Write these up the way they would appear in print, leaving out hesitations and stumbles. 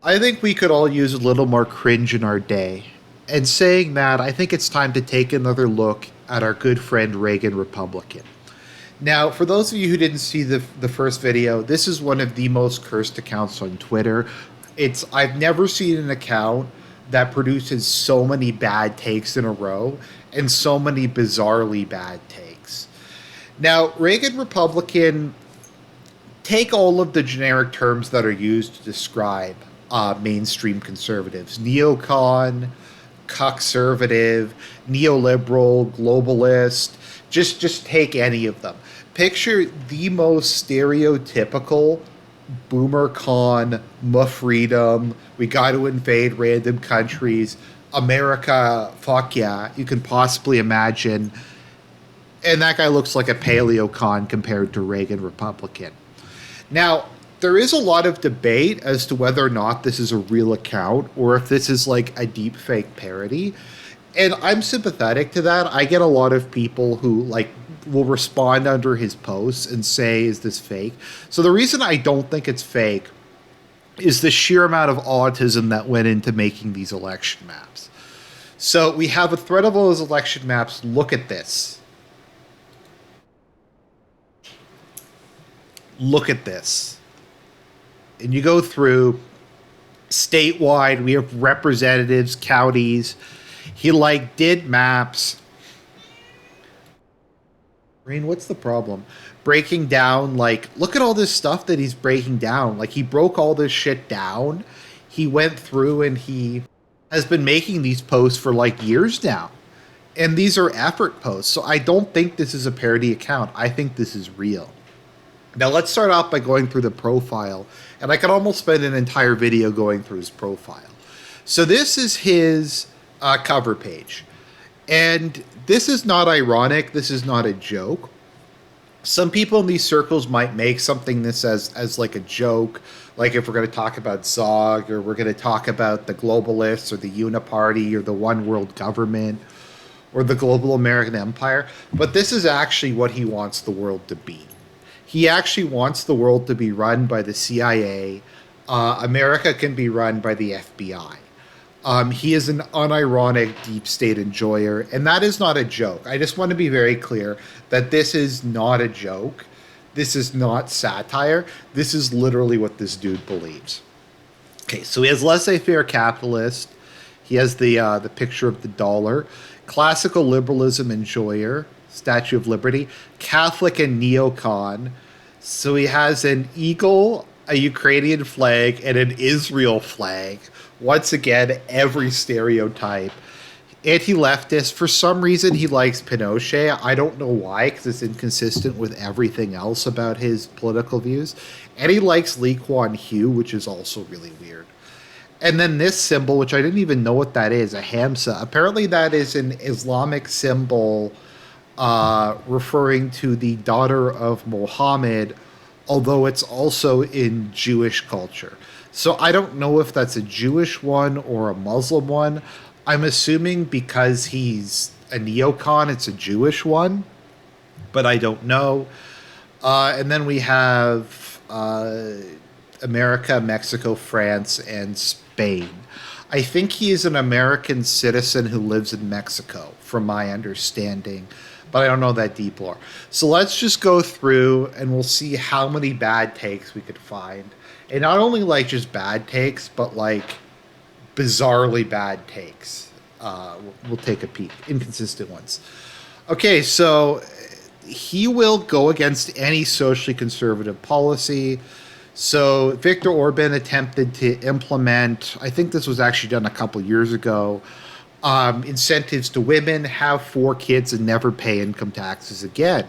I think we could all use a little more cringe in our day. And saying that, I think it's time to take another look at our good friend Reagan Republican. Now, for those of you who didn't see the first video, this is one of the most cursed accounts on Twitter. I've never seen an account that produces so many bad takes in a row and so many bizarrely bad takes. Now, Reagan Republican, take all of the generic terms that are used to describe mainstream conservatives: neocon, conservative, neoliberal, globalist. Just take any of them. Picture the most stereotypical boomer con, freedom, we got to invade random countries, America, fuck yeah, you can possibly imagine. And that guy looks like a paleo con compared to Reagan Republican. Now, there is a lot of debate as to whether or not this is a real account or if this is like a deep fake parody. And I'm sympathetic to that. I get a lot of people who like will respond under his posts and say, is this fake? So the reason I don't think it's fake is the sheer amount of autism that went into making these election maps. So we have a thread of all those election maps. Look at this. Look at this. And you go through statewide, we have representatives, counties. He like did maps. Rain, what's the problem? Breaking down, like, look at all this stuff that he's breaking down. Like, he broke all this shit down. He went through and he has been making these posts for like years now. And these are effort posts. So I don't think this is a parody account. I think this is real. Now let's start off by going through the profile, and I could almost spend an entire video going through his profile. So this is his cover page, and this is not ironic, this is not a joke. Some people in these circles might make something this as like a joke, like if we're going to talk about Zog, or we're going to talk about the globalists, or the Uniparty, or the one world government, or the global American empire, but this is actually what he wants the world to be. He actually wants the world to be run by the CIA. America can be run by the FBI. He is an unironic deep state enjoyer, and that is not a joke. I just want to be very clear that this is not a joke. This is not satire. This is literally what this dude believes. Okay, so he has laissez-faire capitalist. He has the picture of the dollar. Classical liberalism enjoyer. Statue of Liberty, Catholic and neocon. So he has an eagle, a Ukrainian flag, and an Israel flag. Once again, every stereotype. Anti-leftist. For some reason, he likes Pinochet. I don't know why, because it's inconsistent with everything else about his political views. And he likes Lee Kuan Yew, which is also really weird. And then this symbol, which I didn't even know what that is, a Hamsa. Apparently that is an Islamic symbol referring to the daughter of Muhammad, although it's also in Jewish culture. So I don't know if that's a Jewish one or a Muslim one. I'm assuming because he's a neocon, it's a Jewish one, but I don't know. And then we have America, Mexico, France, and Spain. I think he is an American citizen who lives in Mexico, from my understanding, but I don't know that deep lore. So let's just go through and we'll see how many bad takes we could find. And not only like just bad takes, but like bizarrely bad takes. We'll take a peek. Inconsistent ones. Okay, so he will go against any socially conservative policy. So Viktor Orban attempted to implement, I think this was actually done a couple years ago, incentives to women, have 4 kids, and never pay income taxes again.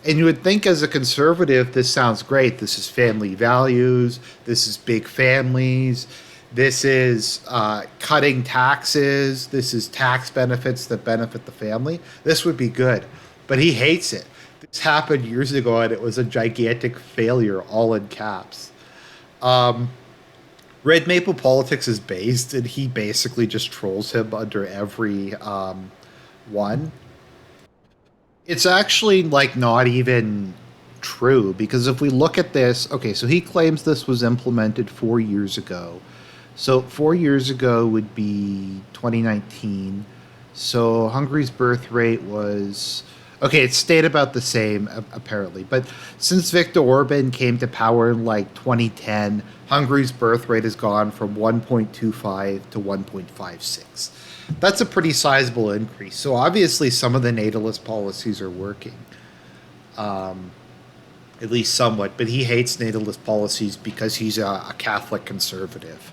And you would think as a conservative, this sounds great. This is family values. This is big families. This is cutting taxes. This is tax benefits that benefit the family. This would be good. But he hates it. This happened years ago, and it was a gigantic failure, all in caps. Red Maple Politics is based, and he basically just trolls him under every one. It's actually like not even true, because if we look at this, okay, so he claims this was implemented 4 years ago. So 4 years ago would be 2019. So Hungary's birth rate was okay. It stayed about the same apparently, but since Viktor Orban came to power in like 2010, Hungary's birth rate has gone from 1.25 to 1.56. That's a pretty sizable increase. So obviously, some of the natalist policies are working, at least somewhat. But he hates natalist policies because he's a Catholic conservative.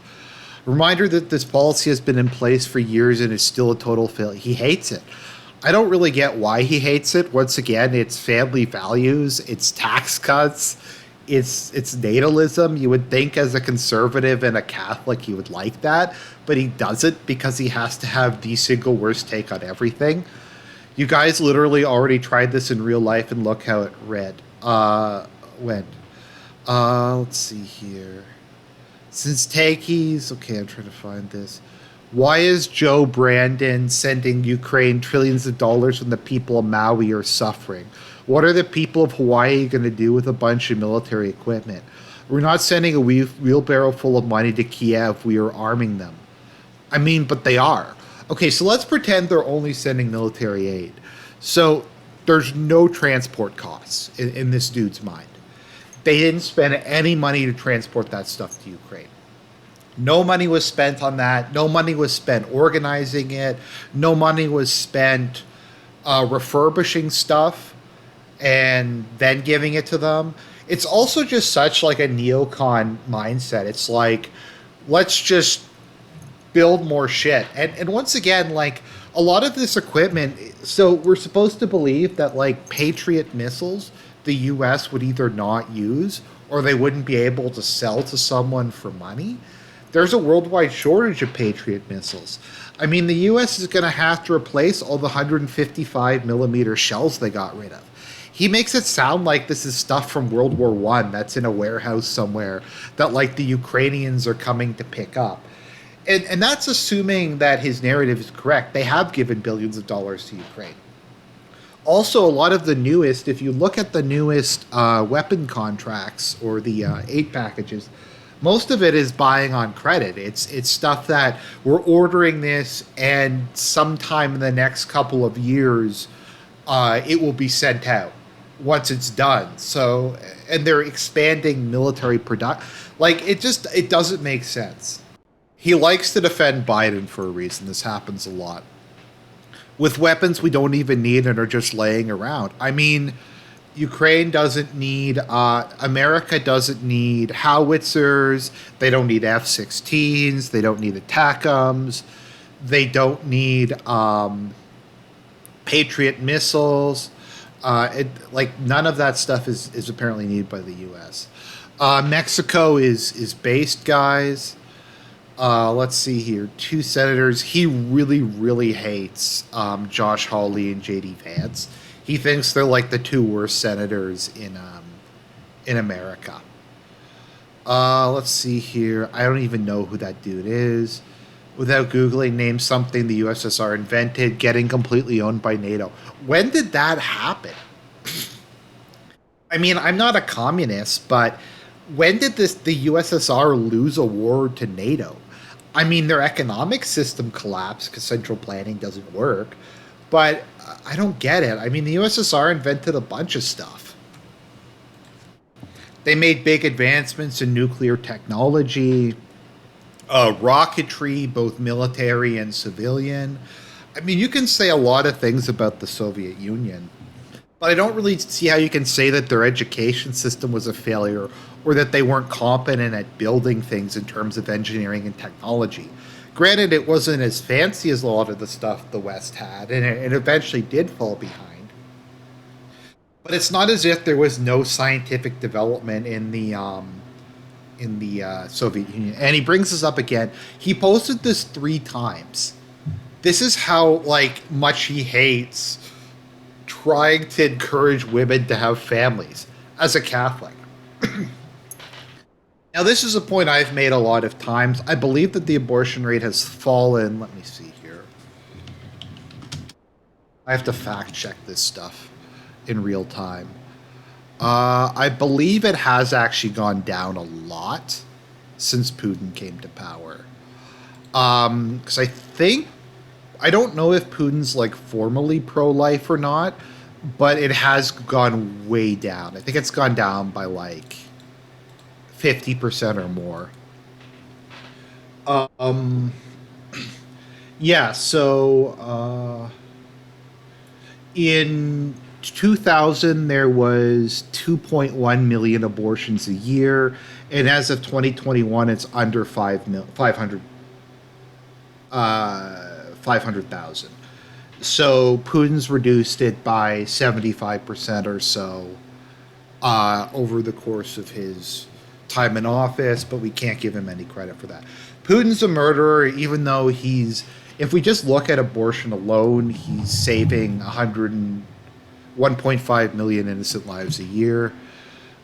Reminder that this policy has been in place for years and is still a total failure. He hates it. I don't really get why he hates it. Once again, it's family values, it's tax cuts, it's natalism. You would think as a conservative and a Catholic he would like that, but he doesn't because he has to have the single worst take on everything. You guys literally already tried this in real life and look how it went. Let's see here. Since Takey's, okay, I'm trying to find this. Why is Joe Brandon sending Ukraine trillions of dollars when the people of Maui are suffering? What are the people of Hawaii going to do with a bunch of military equipment? We're not sending a wheelbarrow full of money to Kiev. We are arming them. I mean, but they are. Okay, so let's pretend they're only sending military aid. So there's no transport costs in this dude's mind. They didn't spend any money to transport that stuff to Ukraine. No money was spent on that. No money was spent organizing it. No money was spent refurbishing stuff and then giving it to them. It's also just such like a neocon mindset. It's like, let's just build more shit. And once again, like a lot of this equipment, so we're supposed to believe that like Patriot missiles, the US would either not use or they wouldn't be able to sell to someone for money. There's a worldwide shortage of Patriot missiles. I mean, the US is going to have to replace all the 155 millimeter shells they got rid of. He makes it sound like this is stuff from World War One that's in a warehouse somewhere that like the Ukrainians are coming to pick up. And that's assuming that his narrative is correct. They have given billions of dollars to Ukraine. Also, a lot of the newest, if you look at the newest weapon contracts or the aid packages, most of it is buying on credit. It's stuff that we're ordering this, and sometime in the next couple of years, it will be sent out once it's done. So, and they're expanding military production. Like it doesn't make sense. He likes to defend Biden for a reason. This happens a lot with weapons we don't even need and are just laying around. I mean, Ukraine doesn't need, America doesn't need howitzers. They don't need F-16s. They don't need ATACMs. They don't need Patriot missiles. Like none of that stuff is apparently needed by the U.S. Mexico is based, guys. Let's see here. Two senators. He really, really hates Josh Hawley and J.D. Vance. He thinks they're like the two worst senators in America. Let's see here. I don't even know who that dude is. Without Googling, name something the USSR invented, getting completely owned by NATO. When did that happen? I mean, I'm not a communist, but when did the USSR lose a war to NATO? I mean, their economic system collapsed because central planning doesn't work, but I don't get it. I mean, the USSR invented a bunch of stuff. They made big advancements in nuclear technology, rocketry, both military and civilian. I mean, you can say a lot of things about the Soviet Union, but I don't really see how you can say that their education system was a failure or that they weren't competent at building things in terms of engineering and technology. Granted, it wasn't as fancy as a lot of the stuff the West had, and it eventually did fall behind. But it's not as if there was no scientific development in the Soviet Union. And he brings this up again. He posted this 3 times. This is how like much he hates trying to encourage women to have families as a Catholic. Now, this is a point I've made a lot of times. I believe that the abortion rate has fallen. Let me see here. I have to fact check this stuff in real time. I believe it has actually gone down a lot since Putin came to power. Because I don't know if Putin's like formally pro-life or not, but it has gone way down. I think it's gone down by like 50% or more. Um, yeah. In 2000, there was 2.1 million abortions a year, and as of 2021, it's under 500,000. So Putin's reduced it by 75% or so over the course of his time in office, but we can't give him any credit for that. Putin's a murderer, even though if we just look at abortion alone, he's saving 1.5 million innocent lives a year.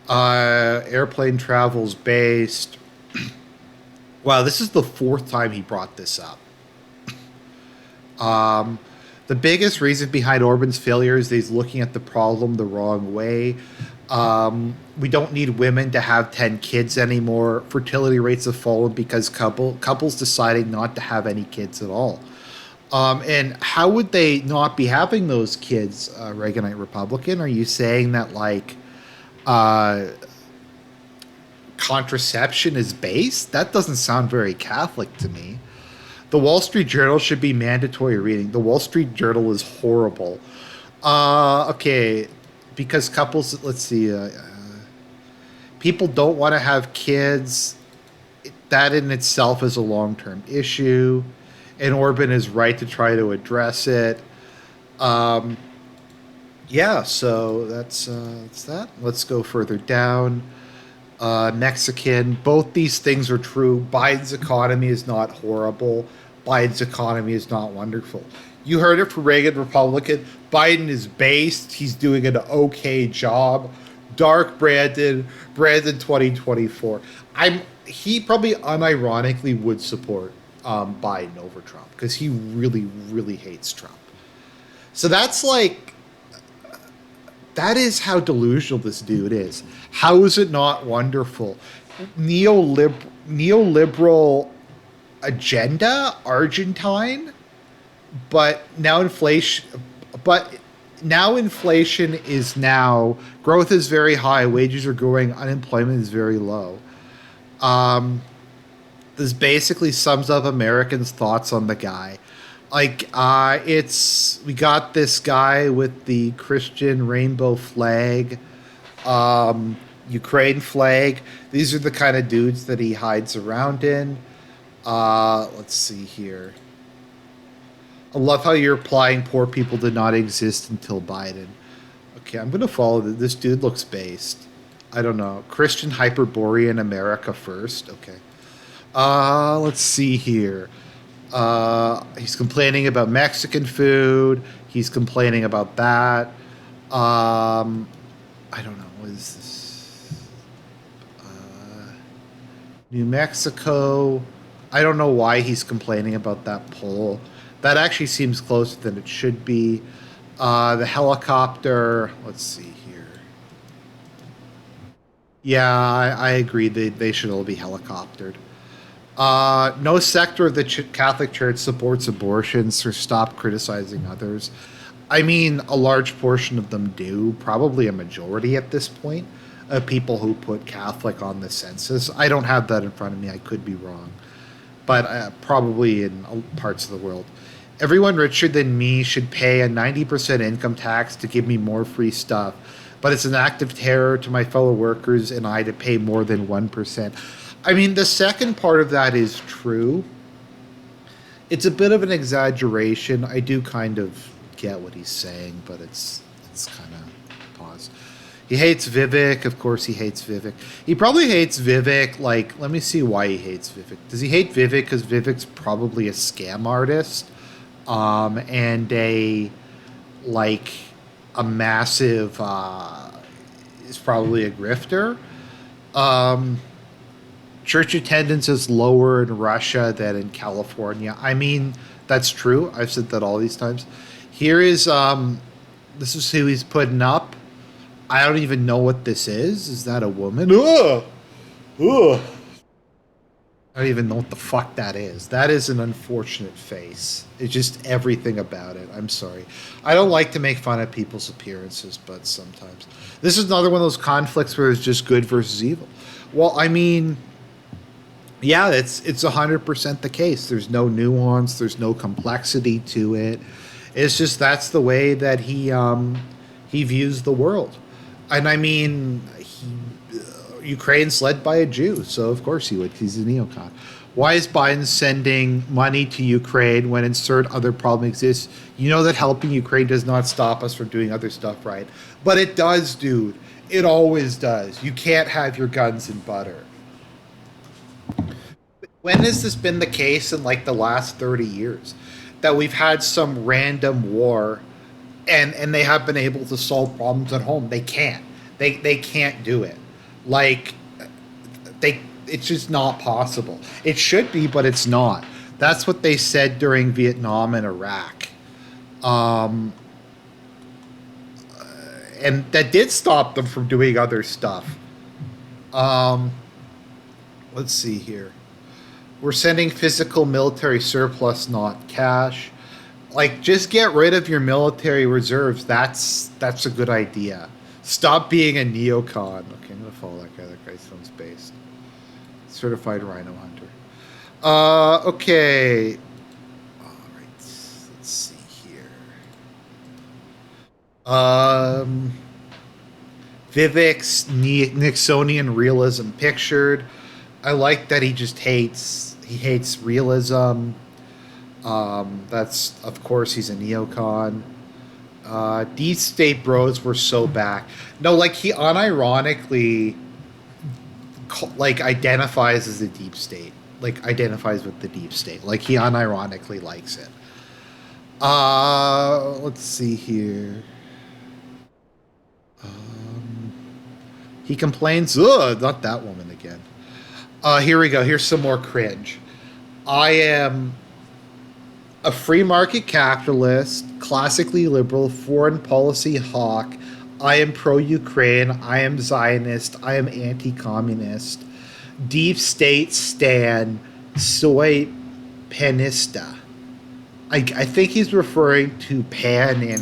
Airplane travel's based. Wow, this is the fourth time he brought this up. Um, the biggest reason behind Orban's failure is that he's looking at the problem the wrong way. We don't need women to have 10 kids anymore. Fertility rates have fallen because couples deciding not to have any kids at all. And how would they not be having those kids, Reaganite Republican? Are you saying that, like, uh, contraception is based? That doesn't sound very Catholic to me. The Wall Street Journal should be mandatory reading. The Wall Street Journal is horrible. Okay, because couples, let's see, people don't want to have kids. That in itself is a long term issue, and Orban is right to try to address it. Um, yeah, so that's that. Let's go further down. Mexican. Both these things are true. Biden's economy is not horrible. Biden's economy is not wonderful. You heard it from Reagan Republican. Biden is based. He's doing an okay job. Dark Brandon 2024. He probably unironically would support Biden over Trump because he really, really hates Trump. So that is how delusional this dude is. How is it not wonderful? Neoliberal agenda, Argentine, but now inflation is now growth is very high, wages are growing, unemployment is very low. Um, this basically sums up Americans' thoughts on the guy. Like it's we got this guy with the Christian rainbow flag, Ukraine flag. These are the kind of dudes that he hides around in. Let's see here. I love how you're implying poor people did not exist until Biden. Okay, I'm gonna follow this. This dude looks based. I don't know. Christian Hyperborean America first. Okay. Let's see here. He's complaining about Mexican food. He's complaining about that. I don't know. What is this? New Mexico. I don't know why he's complaining about that poll. That actually seems closer than it should be. The helicopter. Let's see here. Yeah, I agree. They should all be helicoptered. No sector of the Catholic Church supports abortions, so stop criticizing others. I mean, a large portion of them do, probably a majority at this point, of people who put Catholic on the census. I don't have that in front of me, I could be wrong. But probably in parts of the world. Everyone richer than me should pay a 90% income tax to give me more free stuff, but it's an act of terror to my fellow workers and I to pay more than 1%. I mean, the second part of that is true. It's a bit of an exaggeration. I do kind of get what he's saying, but it's kind of pause. He hates Vivek. Of course, he hates Vivek. He probably hates Vivek. Like, let me see why he hates Vivek. Does he hate Vivek because Vivek's probably a scam artist, and like a massive is probably a grifter. Church attendance is lower in Russia than in California. I mean, that's true. I've said that all these times. Here is this is who he's putting up. I don't even know what this is. Is that a woman? Ugh! Ugh! I don't even know what the fuck that is. That is an unfortunate face. It's just everything about it. I'm sorry. I don't like to make fun of people's appearances, but sometimes. This is another one of those conflicts where it's just good versus evil. Well, I mean, yeah, it's 100% the case. There's no nuance. There's no complexity to it. It's just that's the way that he views the world, and I mean, Ukraine's led by a Jew, so of course he would. He's a neocon. Why is Biden sending money to Ukraine when insert other problem exists? You know that helping Ukraine does not stop us from doing other stuff, right? But it does, dude. It always does. You can't have your guns and butter. When has this been the case in like the last 30 years? That we've had some random war and they have been able to solve problems at home. They can't. They can't do it. Like they it's just not possible. It should be, but it's not. That's what they said during Vietnam and Iraq. Um, and that did stop them from doing other stuff. Um, let's see here. We're sending physical military surplus, not cash. Like, just get rid of your military reserves. That's a good idea. Stop being a neocon. Okay, I'm gonna follow that guy. That guy sounds based. Certified rhino hunter. Okay. All right. Let's see here. Um, Vivek's Nixonian realism pictured. I like that he hates realism. That's of course he's a neocon. Deep State Bros were so back. No, like he unironically like identifies as the deep state. Like identifies with the deep state. Like he unironically likes it. Let's see here. Um, he complains. Ugh, not that woman again. Here we go. Here's some more cringe. I am a free market capitalist, classically liberal, foreign policy hawk. I am pro Ukraine. I am Zionist. I am anti communist. Deep state stan. Soy panista. I think he's referring to Pan in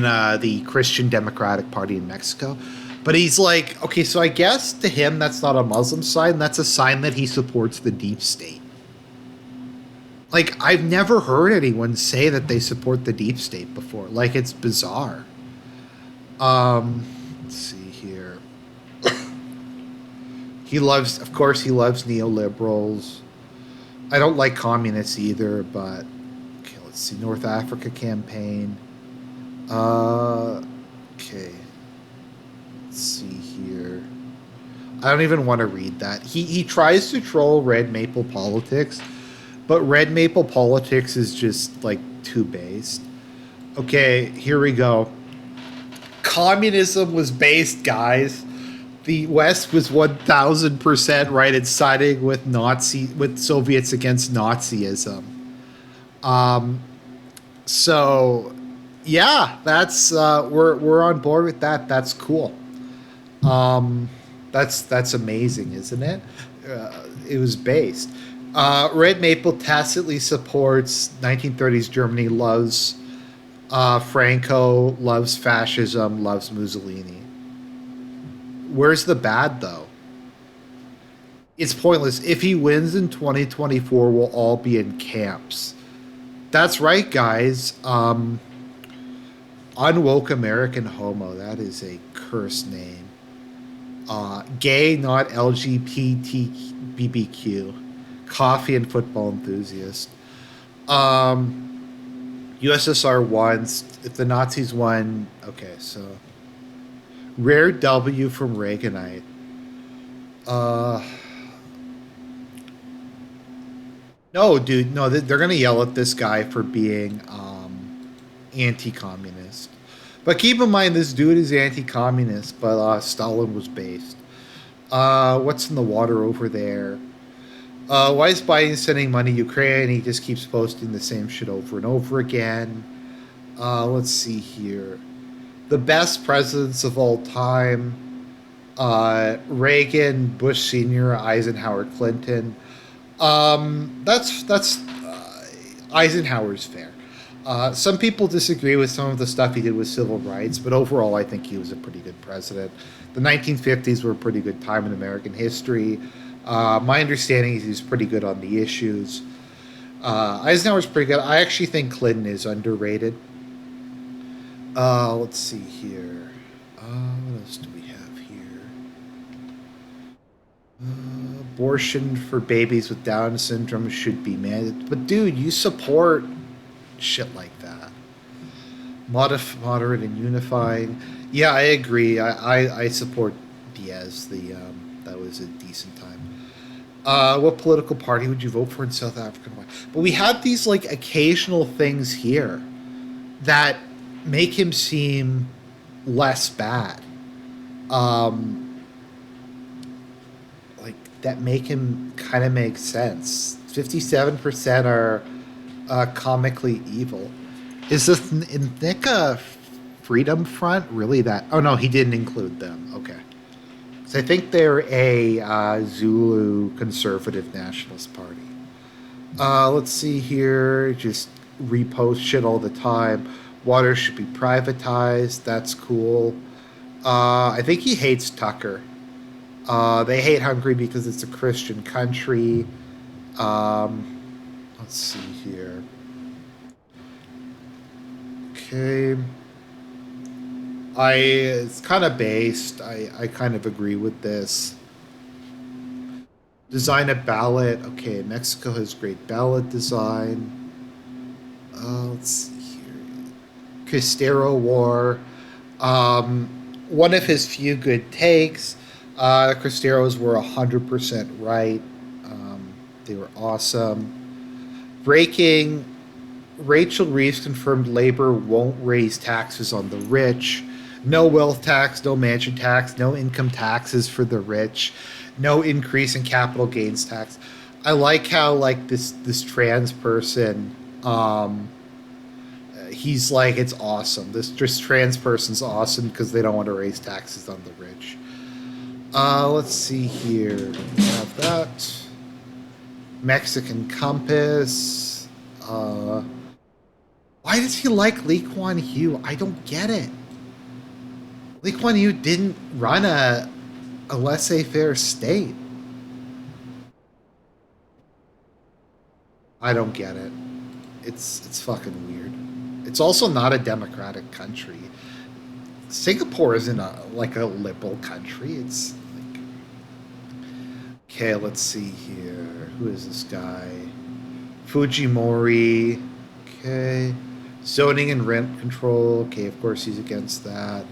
the Christian Democratic Party in Mexico. But he's like, okay, so I guess to him that's not a Muslim sign. That's a sign that he supports the deep state. Like, I've never heard anyone say that they support the deep state before. Like, it's bizarre. Let's see here. Of course, he loves neoliberals. I don't like communists either, but okay, let's see. North Africa campaign. Okay. Let's see here. I don't even want to read that. He tries to troll Red Maple politics, but Red Maple politics is just like too based. Okay, here we go. Communism was based, guys. The West was 1000% right in siding with Soviets against Nazism. Um, so yeah, that's we're on board with that. That's cool. Um, that's amazing, isn't it? It was based. Red Maple tacitly supports 1930s Germany, loves Franco, loves fascism, loves Mussolini. Where's the bad, though? It's pointless. If he wins in 2024, we'll all be in camps. That's right, guys. Unwoke American homo. That is a cursed name. Gay, not LGBTBBQ. Coffee and football enthusiast. USSR won. If the Nazis won, okay, so rare W from Reaganite. Uh, no, dude, no, they're gonna yell at this guy for being anti-communist. But keep in mind, this dude is anti-communist, but Stalin was based. What's in the water over there? Why is Biden sending money to Ukraine? He just keeps posting the same shit over and over again. Let's see here. The best presidents of all time. Reagan, Bush Senior, Eisenhower, Clinton. That's Eisenhower's fair. Some people disagree with some of the stuff he did with civil rights, but overall, I think he was a pretty good president. The 1950s were a pretty good time in American history. My understanding is he's pretty good on the issues. Eisenhower's pretty good. I actually think Clinton is underrated. Let's see here. What else do we have here? Abortion for babies with Down syndrome should be mandated. But dude, you support shit like that. Moderate and unifying. Yeah, I agree. I support Diaz. That was a decent time. What political party would you vote for in South Africa? But we have these like occasional things here that make him seem less bad. Um, like that make him kind of make sense. 57% are comically evil. Is this Nika Freedom Front really that? Oh no, he didn't include them. Okay, so I think they're a Zulu conservative nationalist party. Let's see here. Just repost shit all the time. Water should be privatized. That's cool. I think he hates Tucker. They hate Hungary because it's a Christian country. Let's see here. Okay. It's kind of based. I kind of agree with this. Design a ballot. Okay, Mexico has great ballot design. Let's see here. Cristero War. One of his few good takes. Cristeros were 100% right. They were awesome. Breaking. Rachel Reeves confirmed Labor won't raise taxes on the rich. No wealth tax, no mansion tax, no income taxes for the rich, no increase in capital gains tax. I like how like this trans person, he's like it's awesome. This trans person's awesome because they don't want to raise taxes on the rich. Let's see here. We have that. Mexican Compass. Why does he like Lee Kuan Yew? I don't get it. Lee Kuan Yew didn't run a laissez-faire state. I don't get it. It's fucking weird. It's also not a democratic country. Singapore isn't a liberal country. It's like okay. Let's see here. Who is this guy? Fujimori. Okay. Zoning and rent control. Okay, of course he's against that.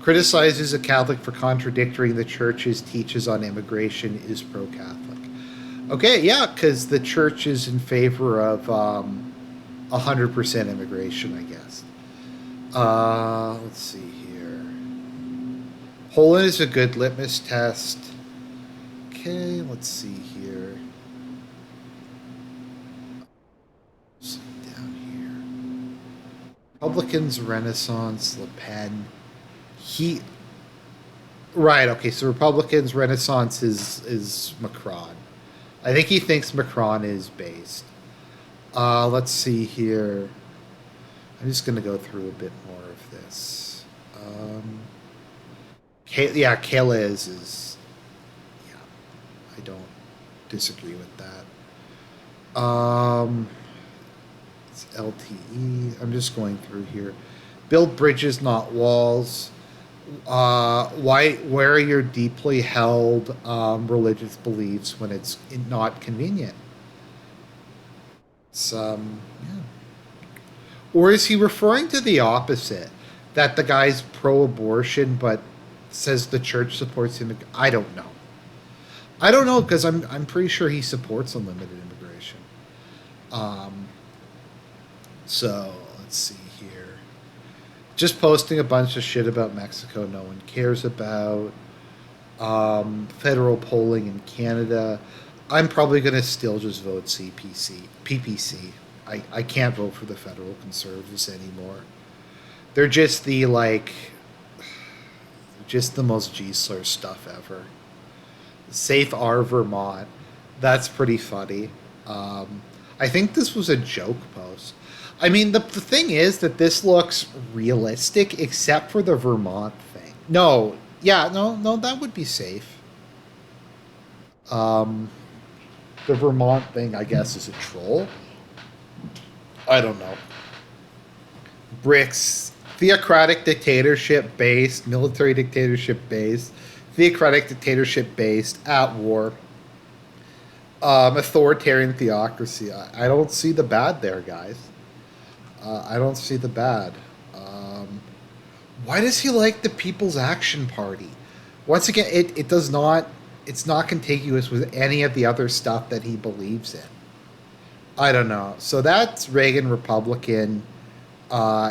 Criticizes a Catholic for contradicting the church's teaches on immigration, is pro-Catholic. Okay, yeah, because the church is in favor of 100% immigration, I guess. Let's see here. Poland is a good litmus test. Okay, let's see here. Republicans, Renaissance, Le Pen. Right. Okay. So Republicans, Renaissance is Macron. I think he thinks Macron is based. Let's see here. I'm just gonna go through a bit more of this. Yeah, Kayla is. Yeah, I don't disagree with that. It's LTE. I'm just going through here. Build bridges, not walls. Where are your deeply held religious beliefs when it's not convenient? It's, yeah. Or is he referring to the opposite? That the guy's pro-abortion but says the church supports him? I don't know. I don't know because I'm pretty sure he supports unlimited immigration. So let's see here. Just posting a bunch of shit about Mexico no one cares about. Federal polling in Canada. I'm probably going to still just vote PPC. I can't vote for the federal conservatives anymore. They're just the Just the most G-slur stuff ever. Safe R Vermont. That's pretty funny. I think this was a joke post. I mean, the thing is that this looks realistic, except for the Vermont thing. No, yeah, no, that would be safe. Um, the Vermont thing, I guess, is a troll. I don't know. BRICS, theocratic dictatorship based, military dictatorship based, theocratic dictatorship based, at war, authoritarian theocracy. I don't see the bad there, guys. I don't see the bad. Why does he like the People's Action Party? Once again, it does not. It's not contiguous with any of the other stuff that he believes in. I don't know. So that's Reagan Republican.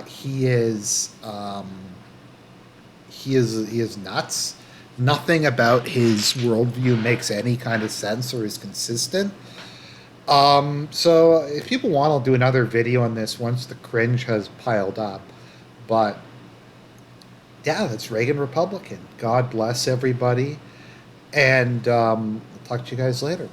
He is he is nuts. Nothing about his worldview makes any kind of sense or is consistent. So if people want, I'll do another video on this once the cringe has piled up. But yeah, that's Reagan Republican. God bless everybody, and I'll talk to you guys later.